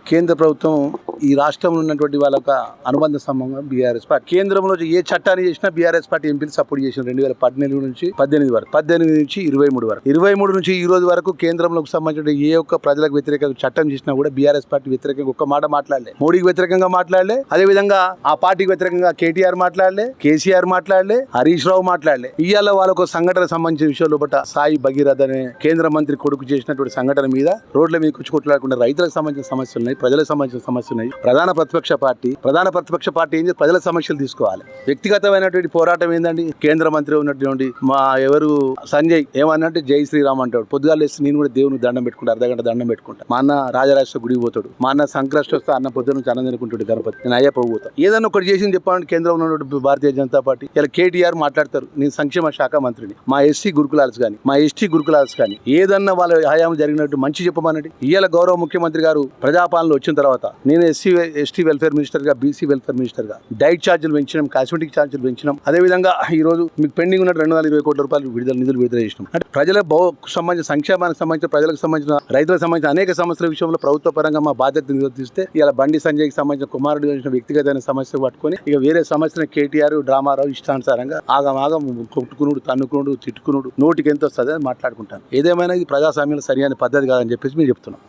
కేంద్ర ప్రభుత్వం ఈ రాష్ట్రంలో ఉన్నటువంటి వాళ్ళ అనుబంధ సంబంధం బీఆర్ఎస్ పార్టీ. కేంద్రంలో ఏ చట్టాన్ని చేసినా బీఆర్ఎస్ పార్టీ ఎంపీలు సపోర్ట్ చేసిన 2014 నుంచి 18 వరకు, 18 నుంచి 23 వరకు, 23 నుంచి ఈ రోజు వరకు కేంద్రంలోకి సంబంధించిన ఏ ఒక్క ప్రజలకు వ్యతిరేకంగా చట్టం చేసినా కూడా బీఆర్ఎస్ పార్టీ వ్యతిరేకంగా ఒక్క మాట మాట్లాడలే. మోడీకి వ్యతిరేకంగా మాట్లాడలే, అదే విధంగా ఆ పార్టీకి వ్యతిరేకంగా కేటీఆర్ మాట్లాడలే, కేసీఆర్ మాట్లాడలే, హరీష్ రావు మాట్లాడలే. ఇవాళ వాళ్ళకు సంఘటన సంబంధించిన విషయంలో సాయి భగీరథ్ అనే కేంద్ర మంత్రి కొడుకు చేసినటువంటి సంఘటన మీద రోడ్ల మీద కూర్చుకోట్లాడకుండా రైతులకు సంబంధించిన సమస్యలు ఉన్నాయి, ప్రజలకు సంబంధించిన సమస్యలు ఉన్నాయి. ప్రధాన ప్రతిపక్ష పార్టీ ఏంటి? ప్రజల సమస్యలు తీసుకోవాలి. వ్యక్తిగతమైనటువంటి పోరాటం ఏందండి? కేంద్ర మంత్రి ఉన్నటువంటి మా సంజయ్ ఏమన్నంటే జై శ్రీరామ్ అంటాడు. పొద్దుగాలు వేసి నేను కూడా దేవునికి దండం పెట్టుకుంటా, అర్ధగంట దండం పెట్టుకుంటా. మా అన్న రాజరాజేశ్వర గుడికి పోతాడు, మా అన్న సంక్రాంతి వస్తే అన్న పొద్దున్న నుంచి అన్నం తినుకుంటాడు గణపతి. నేను అయ్యప్ప పోతా. ఏదన్నా ఒకటి చేసింది చెప్పాలంటే కేంద్రంలో ఉన్నటువంటి భారతీయ జనతా పార్టీ. ఇలా కేటీఆర్ మాట్లాడతారు, నేను సంక్షేమ శాఖ మంత్రిని, మా ఎస్సీ గురుకులాల్స్ కానీ, మా ఎస్టీ గురుకులాల్స్ కానీ ఏదన్నా వాళ్ళ హయాం జరిగినట్టు మంచి చెప్పమనండి. ఇవాళ గౌరవ ముఖ్యమంత్రి గారు ప్రజాపాలన వచ్చిన తర్వాత నేను ఎస్టీ వెల్ఫేర్ మినిస్టర్ గా, బీసీ వెల్ఫేర్ మినిస్టర్ గా డైట్ ఛార్జీలు పెంచినాం, కాస్మెటిక్ ఛార్జీలు పెంచినాం. అదే విధంగా ఈ రోజు మీకు పెండింగ్ ఉన్న 220 కోట్ల రూపాయలు నిధులు విడుదల చేసినాం. అంటే ప్రజల సంబంధించిన సంక్షేమానికి సంబంధించిన, ప్రజలకు సంబంధించిన, రైతులకు సంబంధించిన అనేక సమస్యల విషయంలో ప్రభుత్వ పరంగా మా బాధ్యత నిర్వర్తిస్తే ఇలా బండి సంజయ్కి సంబంధించిన కుమారుడు గురించిన వ్యక్తిగతమైన సమస్య పట్టుకొని ఇక వేరే సమస్యను కేటీఆర్ డ్రామారావు ఇష్టానుసారంగా ఆగమాగం కొట్టుకునుడు, తన్నుకునుడు, తిట్టుకునుడు, నోటికి ఎంత వస్తుంది అని మాట్లాడుకుంటాను. ఏదేమైనా ఇది ప్రజాస్వామ్యంలో సరైన పద్ధతి కాదని చెప్పేసి మీరు చెప్తున్నాం.